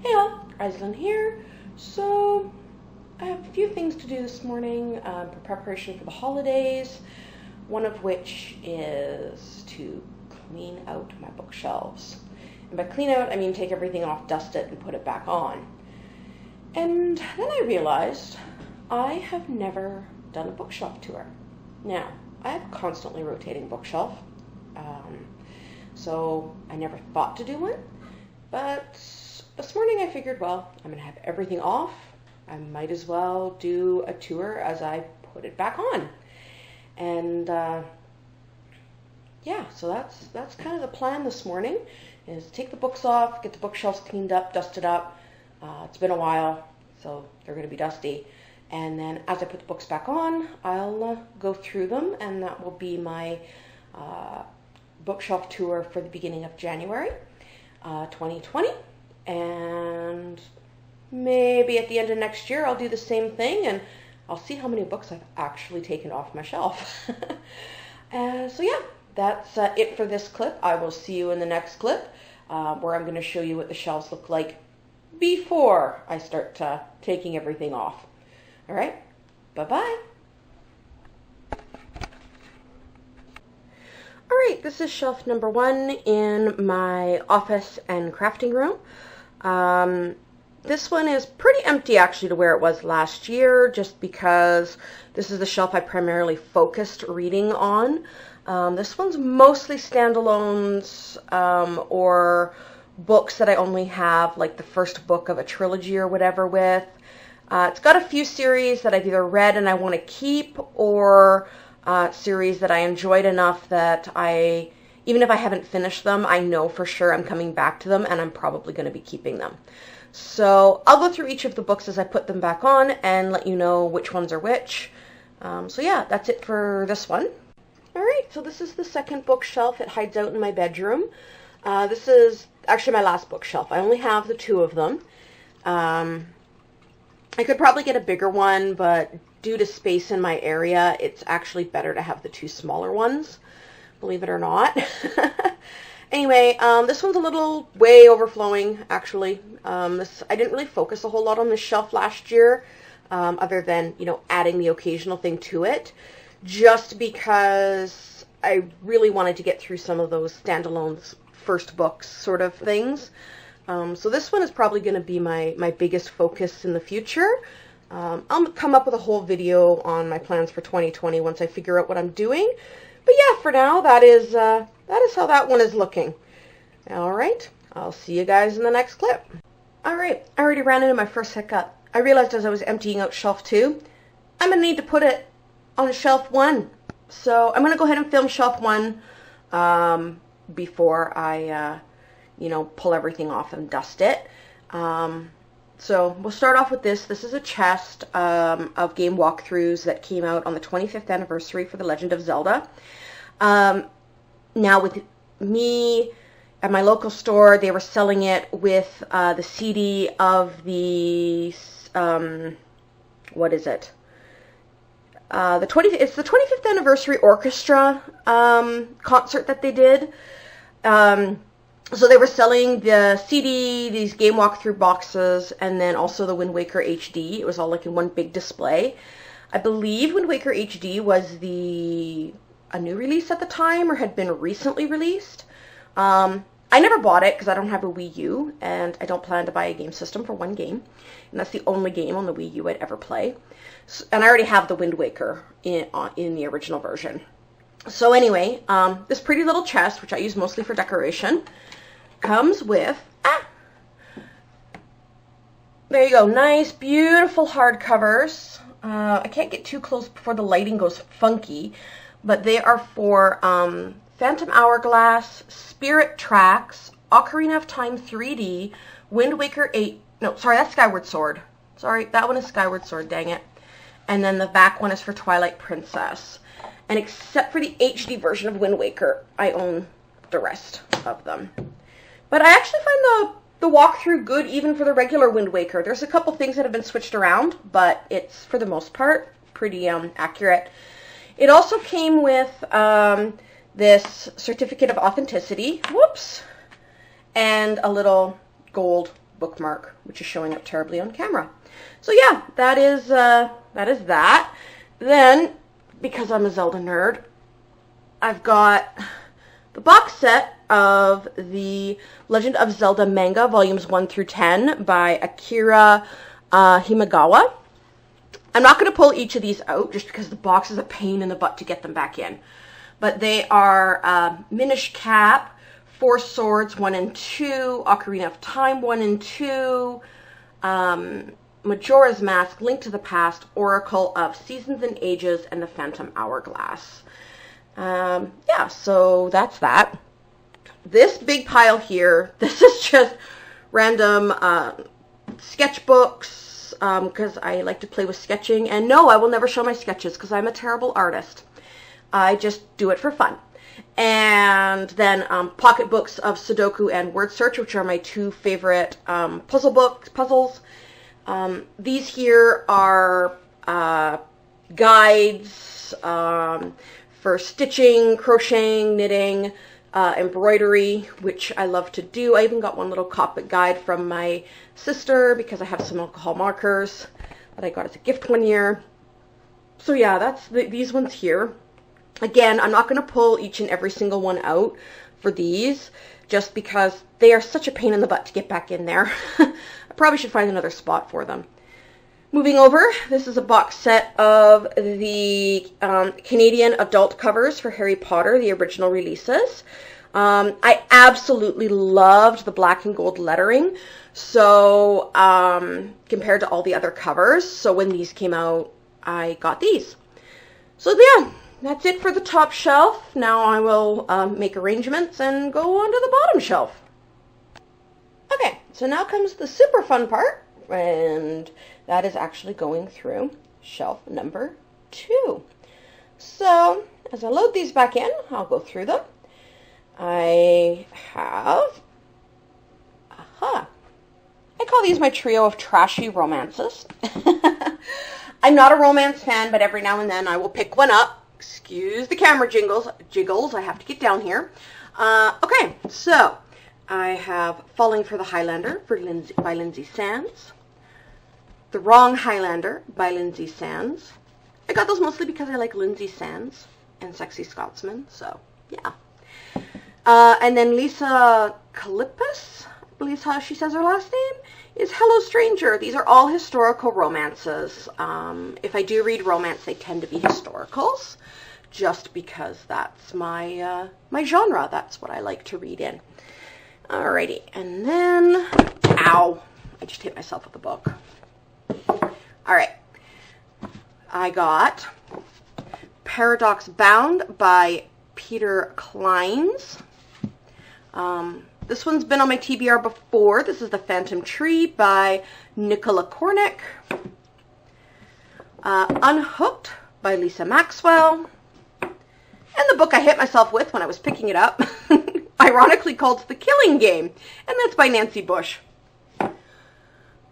Hey all, Aislinn here. So I have a few things to do this morning for preparation for the holidays, one of which is to clean out my bookshelves. And by clean out, I mean take everything off, dust it, and put it back on. And then I realized I have never done a bookshelf tour. Now, I have a constantly rotating bookshelf, so I never thought to do one, but this morning I figured, well, I'm going to have everything off. I might as well do a tour as I put it back on. And yeah, so that's kind of the plan this morning, is take the books off, get the bookshelves cleaned up, dusted up. It's been a while, so they're going to be dusty. And then as I put the books back on, I'll go through them, and that will be my bookshelf tour for the beginning of January 2020. And maybe at the end of next year I'll do the same thing, and I'll see how many books I've actually taken off my shelf. So yeah, that's it for this clip. I will see you in the next clip where I'm going to show you what the shelves look like before I start taking everything off. All right, bye-bye. All right, this is shelf number 1 in my office and crafting room. This one is pretty empty actually to where it was last year, just because this is the shelf I primarily focused reading on. This one's mostly standalones or books that I only have like the first book of a trilogy or whatever with. It's got a few series that I've either read and I want to keep, or series that I enjoyed enough that even if I haven't finished them, I know for sure I'm coming back to them and I'm probably going to be keeping them. So I'll go through each of the books as I put them back on and let you know which ones are which. So yeah, that's it for this one. All right, so this is the second bookshelf. It hides out in my bedroom. This is actually my last bookshelf. I only have the 2 of them. I could probably get a bigger one, but due to space in my area, it's actually better to have the 2 smaller ones, believe it or not. Anyway, this one's a little way overflowing, actually. I didn't really focus a whole lot on this shelf last year, other than, adding the occasional thing to it, just because I really wanted to get through some of those standalone first books sort of things. So this one is probably going to be my biggest focus in the future. I'll come up with a whole video on my plans for 2020 once I figure out what I'm doing. But yeah, for now, that is how that one is looking. All right, I'll see you guys in the next clip. All right, I already ran into my first hiccup. I realized as I was emptying out shelf 2, I'm going to need to put it on shelf 1. So I'm going to go ahead and film shelf 1 before I pull everything off and dust it. So we'll start off with this. This is a chest of game walkthroughs that came out on the 25th anniversary for The Legend of Zelda. Now with me at my local store, they were selling it with the CD of the, what is it? It's the 25th anniversary orchestra concert that they did. So they were selling the CD, these game walkthrough boxes, and then also the Wind Waker HD. It was all like in one big display. I believe Wind Waker HD was a new release at the time, or had been recently released. I never bought it because I don't have a Wii U, and I don't plan to buy a game system for one game. And that's the only game on the Wii U I'd ever play. So, and I already have the Wind Waker in the original version. So anyway, this pretty little chest, which I use mostly for decoration, comes with, there you go, nice, beautiful hardcovers. I can't get too close before the lighting goes funky, but they are for Phantom Hourglass, Spirit Tracks, Ocarina of Time 3D, Wind Waker 8, no, sorry, that's Skyward Sword. Sorry, that one is Skyward Sword, dang it. And then the back one is for Twilight Princess. And except for the HD version of Wind Waker, I own the rest of them. But I actually find the walkthrough good even for the regular Wind Waker. There's a couple things that have been switched around, but it's, for the most part, pretty accurate. It also came with this certificate of authenticity, whoops, and a little gold bookmark, which is showing up terribly on camera. So yeah, that is that. Then, because I'm a Zelda nerd, I've got the box set of the Legend of Zelda manga, volumes 1 through 10 by Akira Himagawa. I'm not going to pull each of these out just because the box is a pain in the butt to get them back in. But they are Minish Cap, Four Swords 1 and 2, Ocarina of Time 1 and 2, Majora's Mask, Link to the Past, Oracle of Seasons and Ages, and the Phantom Hourglass. Yeah, so that's that. This big pile here, this is just random sketchbooks, because I like to play with sketching. And no, I will never show my sketches because I'm a terrible artist. I just do it for fun. And then pocketbooks of Sudoku and Word Search, which are my two favorite puzzles. These here are guides for stitching, crocheting, knitting, embroidery, which I love to do. I even got one little Copic guide from my sister because I have some alcohol markers that I got as a gift one year. So yeah, that's these ones here. Again, I'm not going to pull each and every single one out for these, just because they are such a pain in the butt to get back in there. I probably should find another spot for them. Moving over, this is a box set of the Canadian adult covers for Harry Potter, the original releases. I absolutely loved the black and gold lettering, so compared to all the other covers. So when these came out, I got these. So yeah, that's it for the top shelf. Now I will make arrangements and go on to the bottom shelf. Okay, so now comes the super fun part, and that is actually going through shelf number 2. So as I load these back in, I'll go through them. I have, I call these my trio of trashy romances. I'm not a romance fan, but every now and then I will pick one up. Excuse the camera jiggles. I have to get down here. Okay, so I have Falling for the Highlander by Lindsay Sands. The Wrong Highlander by Lindsay Sands. I got those mostly because I like Lindsay Sands and Sexy Scotsman, so yeah. And then Lisa Kalippis, I believe is how she says her last name, is Hello Stranger. These are all historical romances. If I do read romance, they tend to be historicals, just because that's my my genre. That's what I like to read in. Alrighty, and then, ow, I just hit myself with the book. Alright, I got Paradox Bound by Peter Clines. This one's been on my TBR before. This is The Phantom Tree by Nicola Cornick. Unhooked by Lisa Maxwell. And the book I hit myself with when I was picking it up, ironically called The Killing Game, and that's by Nancy Bush.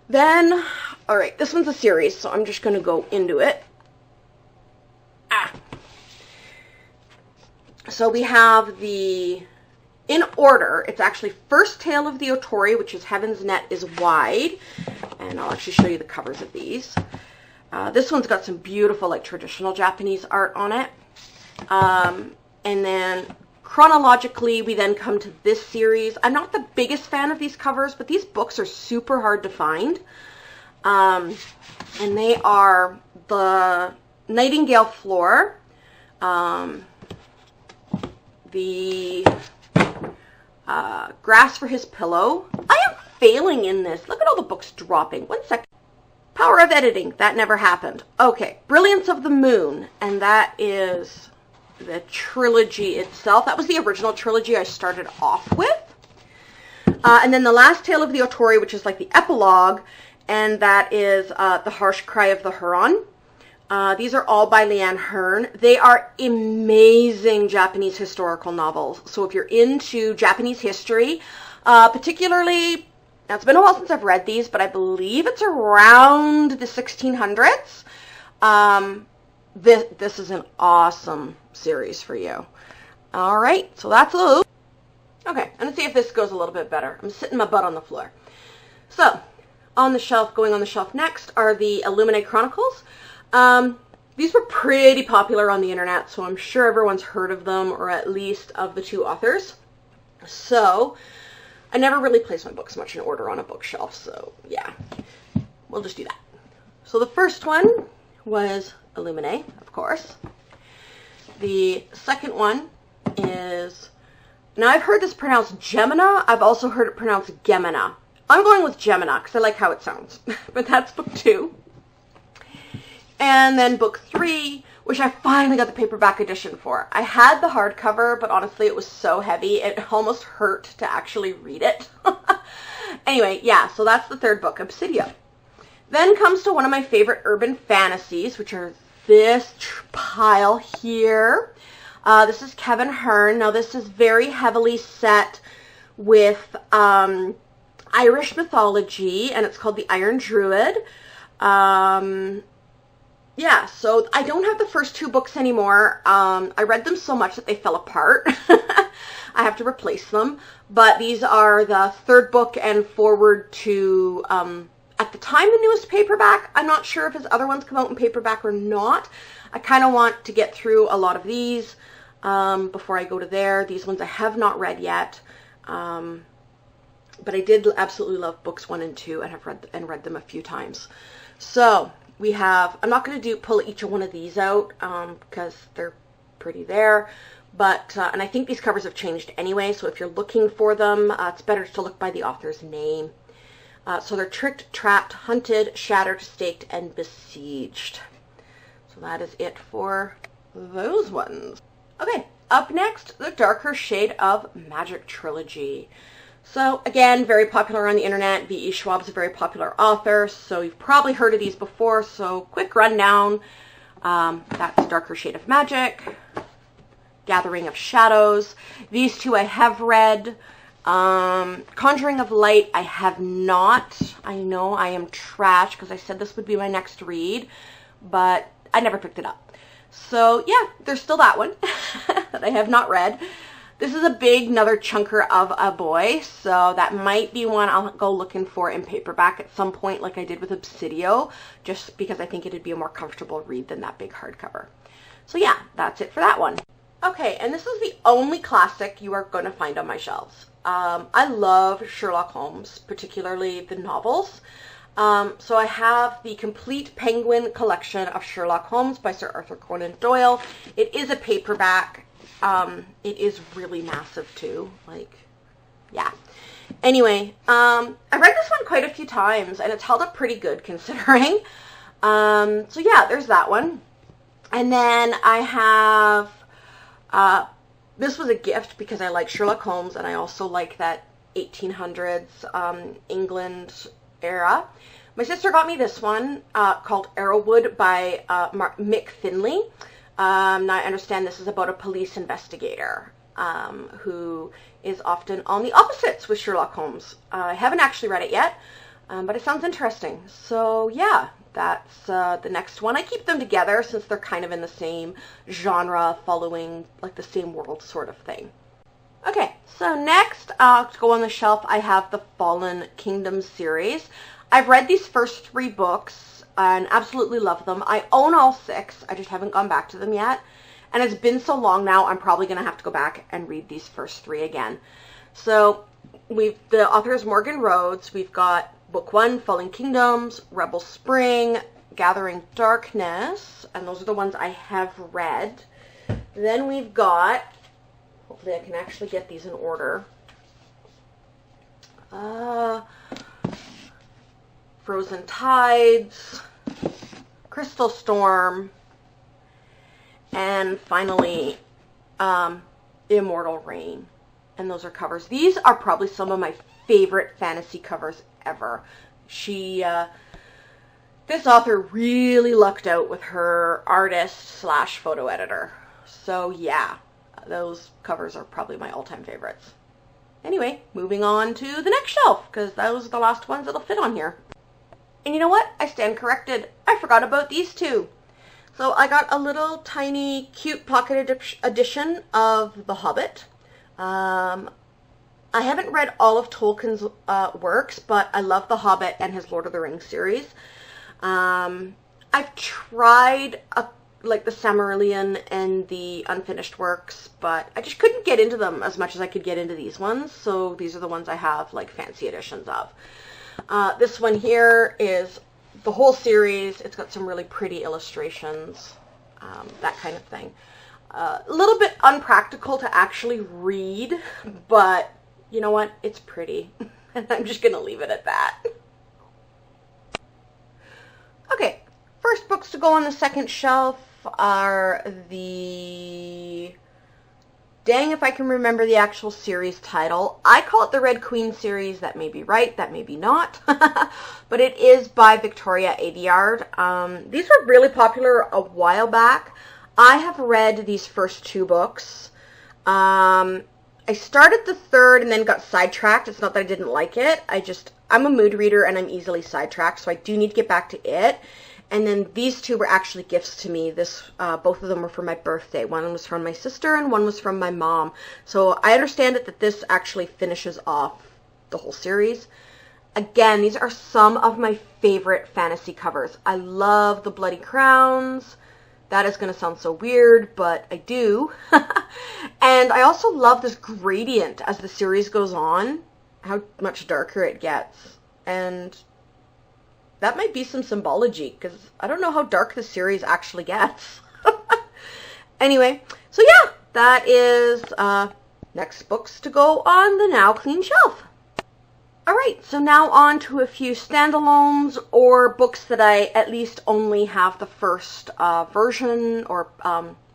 Then, alright, this one's a series, so I'm just going to go into it. So we have the, in order, it's actually First Tale of the Otori, which is Heaven's Net is Wide, and I'll actually show you the covers of these. This one's got some beautiful, like, traditional Japanese art on it. And then chronologically, we then come to this series. I'm not the biggest fan of these covers, but these books are super hard to find. And they are The Nightingale Floor, the Grass for His Pillow. I am failing in this. Look at all the books dropping. 1 second. Power of Editing. That never happened. Okay. Brilliance of the Moon. And that is the trilogy itself. That was the original trilogy I started off with. And then The Last Tale of the Otori, which is like the epilogue, and that is The Harsh Cry of the Huron. These are all by Leanne Hearn. They are amazing Japanese historical novels. So if you're into Japanese history, particularly, now it's been a while since I've read these, but I believe it's around the 1600s. This is an awesome series for you. All right, so that's those. Okay, I'm gonna see if this goes a little bit better. I'm sitting my butt on the floor. So, on the shelf, going on the shelf next are the Illuminae Chronicles. These were pretty popular on the internet, so I'm sure everyone's heard of them, or at least of the two authors. So, I never really place my books much in order on a bookshelf, so yeah, we'll just do that. So the first one was Illuminae, of course. The second one is, now I've heard this pronounced Gemina, I've also heard it pronounced Gemina. I'm going with Gemina because I like how it sounds, but that's book 2. And then book 3, which I finally got the paperback edition for. I had the hardcover, but honestly it was so heavy, it almost hurt to actually read it. Anyway, yeah, so that's the third book, Obsidia. Then comes to one of my favorite urban fantasies, which are this pile here. This is Kevin Hearn. Now this is very heavily set with Irish mythology, and it's called The Iron Druid. Yeah, so I don't have the first 2 books anymore. I read them so much that they fell apart. I have to replace them. But these are the third book and forward to, at the time, the newest paperback. I'm not sure if his other ones come out in paperback or not. I kind of want to get through a lot of these before I go to there. These ones I have not read yet. But I did absolutely love books 1 and 2 and have read them a few times. So we have, I'm not going to pull each one of these out because they're pretty there. But, and I think these covers have changed anyway, so if you're looking for them, it's better to look by the author's name. So they're Tricked, Trapped, Hunted, Shattered, Staked, and Besieged. So that is it for those ones. Okay, up next, the Darker Shade of Magic trilogy. So again, very popular on the internet. V.E. Schwab's a very popular author, so you've probably heard of these before. So quick rundown. That's Darker Shade of Magic, Gathering of Shadows. These 2 I have read. Conjuring of Light I have not. I know I am trash because I said this would be my next read, but I never picked it up. So yeah, there's still that one that I have not read. This is a big, another chunker of a boy, so that might be one I'll go looking for in paperback at some point like I did with Obsidio, just because I think it'd be a more comfortable read than that big hardcover. So yeah, that's it for that one. Okay, and this is the only classic you are going to find on my shelves. I love Sherlock Holmes, particularly the novels. So I have the complete Penguin collection of Sherlock Holmes by Sir Arthur Conan Doyle. It is a paperback. It is really massive too, like, yeah. Anyway, I read this one quite a few times, and it's held up pretty good considering. So yeah, there's that one. And then I have, this was a gift because I like Sherlock Holmes, and I also like that 1800s England era. My sister got me this one called Arrowwood by Mick Finley. Now I understand this is about a police investigator who is often on the opposites with Sherlock Holmes. I haven't actually read it yet, but it sounds interesting. So yeah, that's the next one. I keep them together since they're kind of in the same genre, following like the same world sort of thing. Okay, so next to go on the shelf, I have the Fallen Kingdom series. I've read these first 3 books and absolutely love them. I own all 6. I just haven't gone back to them yet. And it's been so long now, I'm probably going to have to go back and read these first 3 again. So the author is Morgan Rhodes. We've got book 1, Fallen Kingdoms, Rebel Spring, Gathering Darkness, and those are the ones I have read. Then we've got, hopefully I can actually get these in order, Frozen Tides, Crystal Storm, and finally Immortal Reign. And those are covers. These are probably some of my favorite fantasy covers ever. This author really lucked out with her artist / photo editor. So yeah, those covers are probably my all-time favorites. Anyway, moving on to the next shelf, because those are the last ones that'll fit on here. And you know what? I stand corrected. I forgot about these 2. So I got a little tiny cute pocket edition of The Hobbit. I haven't read all of Tolkien's works, but I love The Hobbit and his Lord of the Rings series. I've tried like the Silmarillion and the unfinished works, but I just couldn't get into them as much as I could get into these ones, so these are the ones I have like fancy editions of. This one here is the whole series. It's got some really pretty illustrations, that kind of thing. A little bit unpractical to actually read, but you know what? It's pretty. And I'm just going to leave it at that. Okay, first books to go on the second shelf are the... Dang if I can remember the actual series title. I call it the Red Queen series. That may be right, that may be not. But it is by Victoria Aveyard. These were really popular a while back. I have read these first two books. I started the third and then got sidetracked. It's not that I didn't like it. I'm a mood reader and I'm easily sidetracked, so I do need to get back to it. And then these two were actually gifts to me. Both of them were for my birthday. One was from my sister and one was from my mom. So I understand that this actually finishes off the whole series. Again, these are some of my favorite fantasy covers. I love the Bloody Crowns. That is going to sound so weird, but I do. And I also love this gradient as the series goes on, how much darker it gets. And that might be some symbology, because I don't know how dark the series actually gets. Anyway, so yeah, that is next books to go on the now clean shelf. Alright, so now on to a few standalones or books that I at least only have the first version, or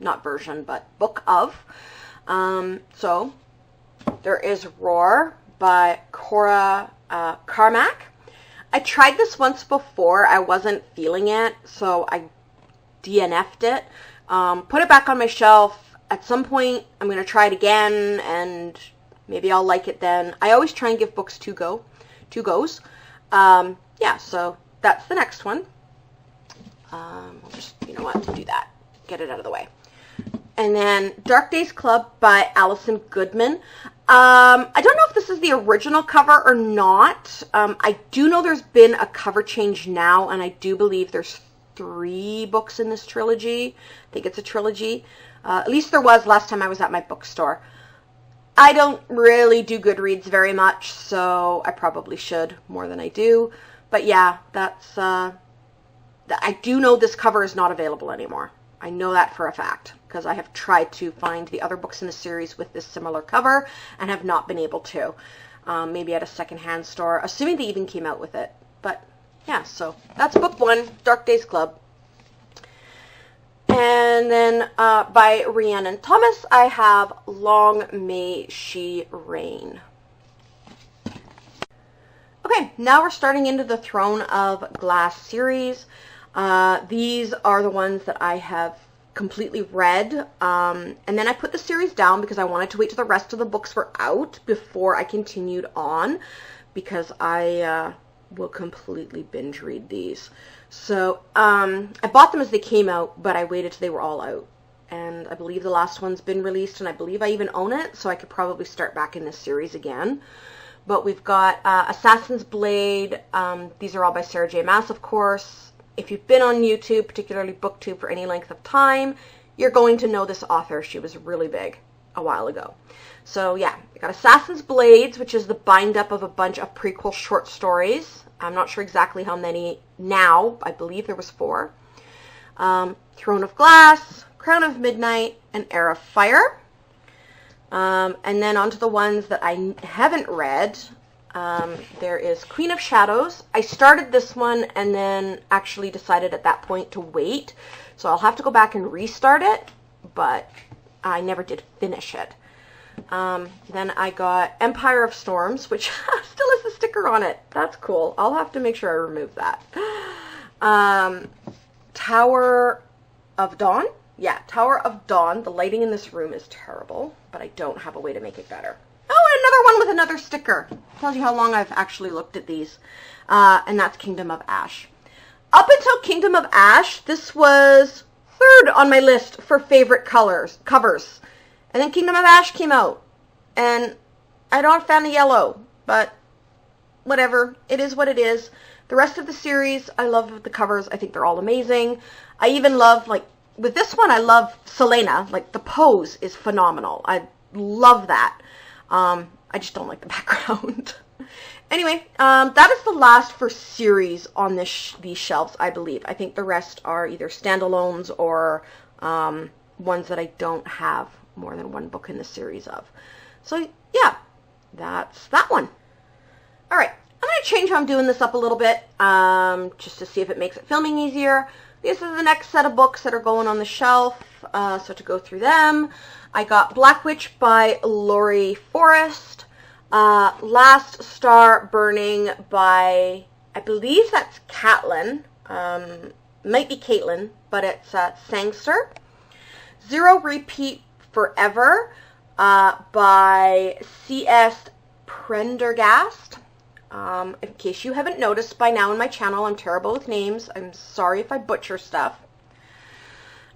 not version, but book of. So there is Roar by Cora Carmack. I tried this once before. I wasn't feeling it, so I DNF'd it. Put it back on my shelf. At some point, I'm going to try it again, and maybe I'll like it then. I always try and give books two goes. Yeah, so that's the next one. We'll just, you know what, to do that. Get it out of the way. And then Dark Days Club by Alison Goodman. I don't know if this is the original cover or not. I do know there's been a cover change now, and I do believe there's 3 books in this trilogy. I think it's a trilogy. At least there was last time I was at my bookstore. I don't really do Goodreads very much, so I probably should more than I do. But yeah, that's... I do know this cover is not available anymore. I know that for a fact, because I have tried to find the other books in the series with this similar cover and have not been able to. Maybe at a secondhand store, assuming they even came out with it. But yeah, so that's book 1, Dark Days Club. And then by Rhiannon Thomas, I have Long May She Reign. Okay, now we're starting into the Throne of Glass series. These are the ones that I have completely read, and then I put the series down because I wanted to wait till the rest of the books were out before I continued on, because I will completely binge read these. So I bought them as they came out, but I waited till they were all out, and I believe the last one's been released, and I believe I even own it, so I could probably start back in this series again. But we've got Assassin's Blade. These are all by Sarah J. Maas, of course. If you've been on YouTube, particularly BookTube, for any length of time, you're going to know this author. She was really big a while ago. So yeah, we got Assassin's Blades, which is the bind-up of a bunch of prequel short stories. I'm not sure exactly how many now. I believe there was 4. Throne of Glass, Crown of Midnight, and Heir of Fire. And then onto the ones that I haven't read. There is Queen of Shadows. I started this one and then actually decided at that point to wait. So I'll have to go back and restart it, but I never did finish it. Then I got Empire of Storms, which still has the sticker on it. That's cool. I'll have to make sure I remove that. Tower of Dawn. Yeah, Tower of Dawn. The lighting in this room is terrible, but I don't have a way to make it better. Oh, and another one with another sticker. Tells you how long I've actually looked at these. And that's Kingdom of Ash. Up until Kingdom of Ash, this was 3rd on my list for favorite covers. And then Kingdom of Ash came out. And I'm not a fan of yellow, but whatever. It is what it is. The rest of the series, I love the covers. I think they're all amazing. I even love, like, with this one, I love Selena. Like, the pose is phenomenal. I love that. I just don't like the background. Anyway, that is the last for series on these shelves, I believe. I think the rest are either standalones or ones that I don't have more than one book in the series of. So, yeah, that's that one. All right, I'm going to change how I'm doing this up a little bit, just to see if it makes it filming easier. This is the next set of books that are going on the shelf, so to go through them. I got Black Witch by Laurie Forrest. Last Star Burning by, I believe that's Caitlin. Might be Caitlin, but it's Sangster. Zero Repeat Forever by C.S. Prendergast. In case you haven't noticed by now in my channel, I'm terrible with names. I'm sorry if I butcher stuff.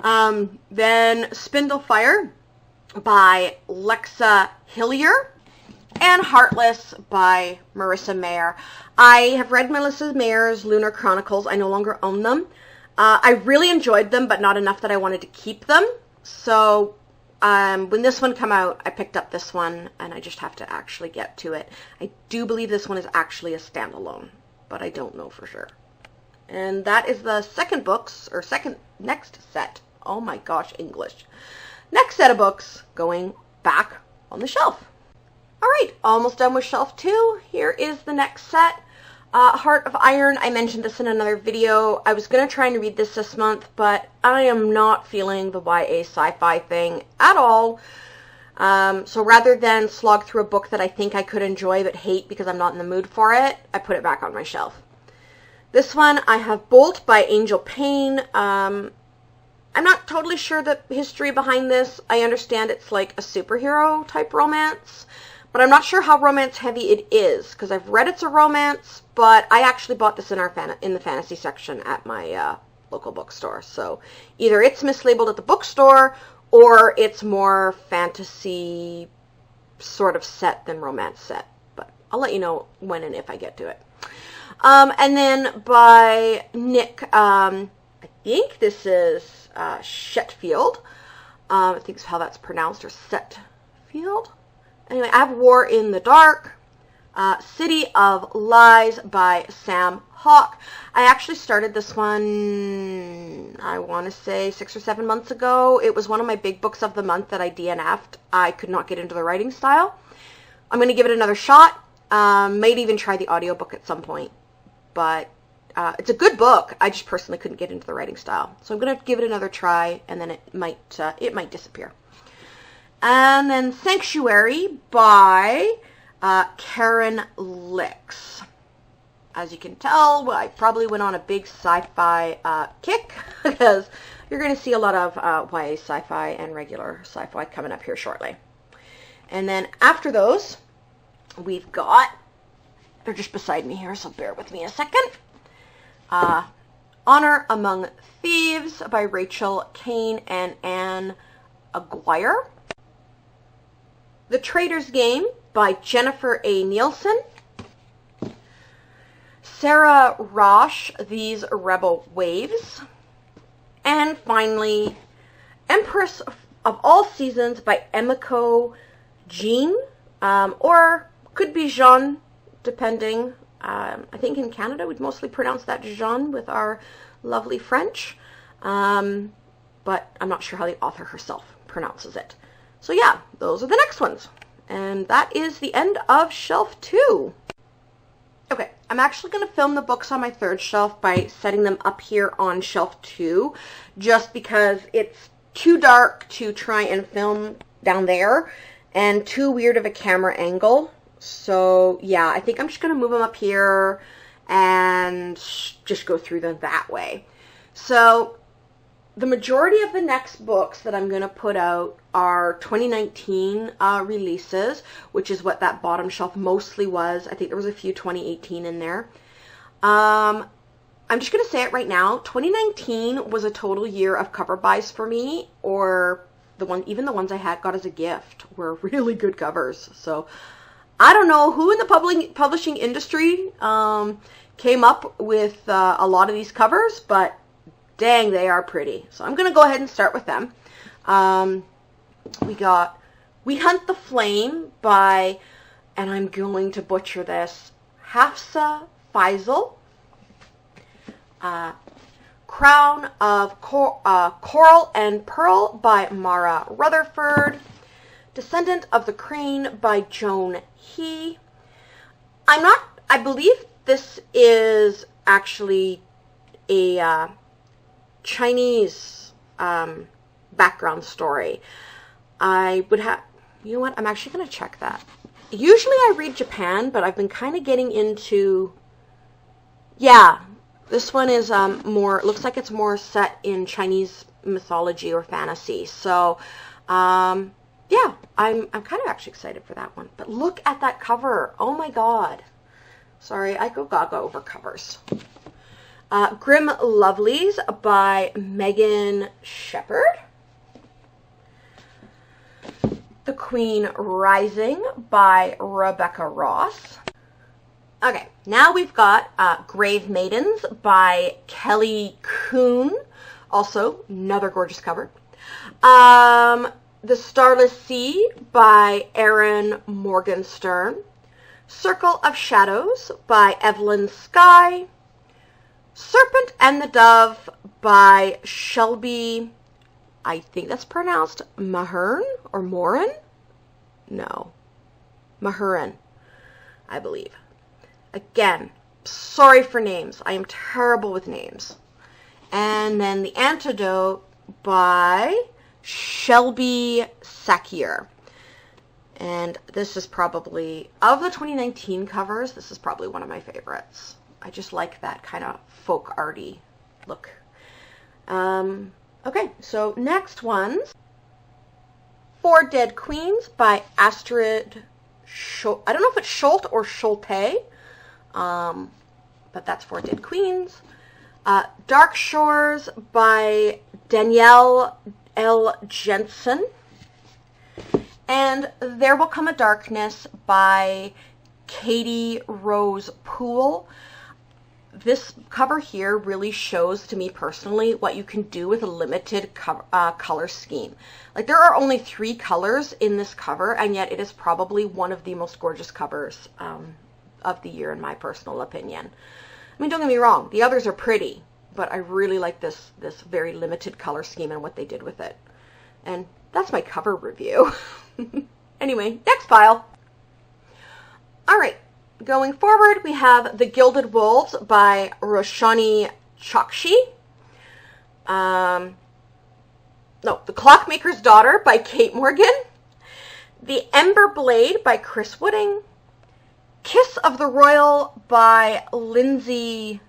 Then Spindlefire by Lexa Hillier. And Heartless by Marissa Mayer. I have read Marissa Mayer's Lunar Chronicles. I no longer own them. I really enjoyed them, but not enough that I wanted to keep them. So when this one came out, I picked up this one, and I just have to actually get to it. I do believe this one is actually a standalone, but I don't know for sure. And that is the next set. Oh my gosh, English. Next set of books going back on the shelf. All right, almost done with shelf 2. Here is the next set. Heart of Iron. I mentioned this in another video. I was going to try and read this month, but I am not feeling the YA sci-fi thing at all. So rather than slog through a book that I think I could enjoy but hate because I'm not in the mood for it, I put it back on my shelf. This one, I have Bolt by Angel Payne. I'm not totally sure the history behind this. I understand it's like a superhero type romance. But I'm not sure how romance heavy it is, because I've read it's a romance, but I actually bought this in the fantasy section at my local bookstore. So either it's mislabeled at the bookstore, or it's more fantasy sort of set than romance set. But I'll let you know when and if I get to it. And then by Nick, I think this is Shetfield. I think is how that's pronounced, or Setfield. Anyway, I have War in the Dark, City of Lies by Sam Hawke. I actually started this one, I want to say 6 or 7 months ago. It was one of my big books of the month that I DNF'd. I could not get into the writing style. I'm going to give it another shot. Might even try the audiobook at some point. But it's a good book. I just personally couldn't get into the writing style. So I'm going to give it another try, and then it might disappear. And then Sanctuary by Karen Licks. As you can tell, I probably went on a big sci-fi kick, because you're going to see a lot of YA sci-fi and regular sci-fi coming up here shortly. And then after those, we've got, they're just beside me here, so bear with me a second. Honor Among Thieves by Rachel Kane and Anne Aguirre. The Traitor's Game by Jennifer A. Nielsen. Sarah Rosh, These Rebel Waves. And finally, Empress of All Seasons by Emiko Jean, or could be Jean, depending. I think in Canada we'd mostly pronounce that Jean with our lovely French, but I'm not sure how the author herself pronounces it. So yeah, those are the next ones. And that is the end of shelf 2. Okay, I'm actually going to film the books on my third shelf by setting them up here on shelf 2, just because it's too dark to try and film down there, and too weird of a camera angle. So yeah, I think I'm just going to move them up here and just go through them that way. So the majority of the next books that I'm going to put out are 2019 releases, which is what that bottom shelf mostly was. I think there was a few 2018 in there. I'm just going to say it right now. 2019 was a total year of cover buys for me, or even the ones I had got as a gift were really good covers. So I don't know who in the publishing industry came up with a lot of these covers, but dang, they are pretty. So I'm going to go ahead and start with them. We got We Hunt the Flame by, and I'm going to butcher this, Hafsa Faisal. Crown of Coral and Pearl by Mara Rutherford. Descendant of the Crane by Joan He. I believe this is actually a Chinese background story. I would have, you know what, I'm actually going to check that. Usually I read Japan, but I've been kind of getting into, yeah, this one is more, looks like it's more set in Chinese mythology or fantasy. So, yeah, I'm kind of actually excited for that one. But look at that cover. Oh my God. Sorry, I go gaga over covers. Grim Lovelies by Megan Shepherd. The Queen Rising by Rebecca Ross. Okay, now we've got Grave Maidens by Kelly Kuhn. Also, another gorgeous cover. The Starless Sea by Erin Morgenstern. Circle of Shadows by Evelyn Skye. Serpent and the Dove by Shelby, I think that's pronounced Mahern or Morin? No, Mahurin, I believe. Again, sorry for names. I am terrible with names. And then The Antidote by Shelby Sakier. And this is probably, of the 2019 covers, this is probably one of my favorites. I just like that kind of folk arty look. Okay, so next ones. Four Dead Queens by Astrid Scholte. I don't know if it's Scholte or Scholte, but that's Four Dead Queens. Dark Shores by Danielle L. Jensen. And There Will Come a Darkness by Katie Rose Poole. This cover here really shows to me personally what you can do with a limited color scheme. Like, there are only 3 colors in this cover, and yet it is probably one of the most gorgeous covers of the year in my personal opinion. I mean, don't get me wrong, the others are pretty, but I really like this very limited color scheme and what they did with it. And that's my cover review. Anyway, next pile. All right. Going forward, we have The Gilded Wolves by Roshani Chokshi. The Clockmaker's Daughter by Kate Morgan. The Ember Blade by Chris Wooding. Kiss of the Royal by Lindsay,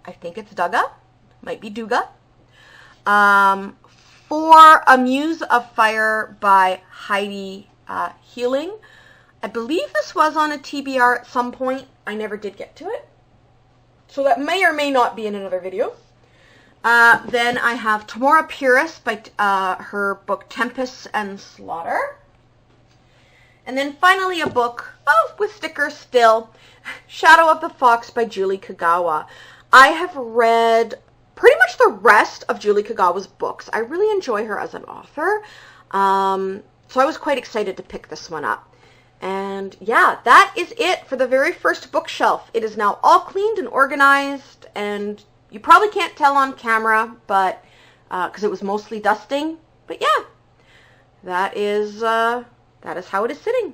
I think it's Duga. Might be Duga. For A Muse of Fire by Heidi Healing. I believe this was on a TBR at some point. I never did get to it. So that may or may not be in another video. Then I have Tamora Pierce by her book Tempests and Slaughter. And then finally a book, with stickers still, Shadow of the Fox by Julie Kagawa. I have read pretty much the rest of Julie Kagawa's books. I really enjoy her as an author. So I was quite excited to pick this one up. And yeah, that is it for the very first bookshelf. It is now all cleaned and organized, and you probably can't tell on camera, but because it was mostly dusting. But yeah, that is how it is sitting.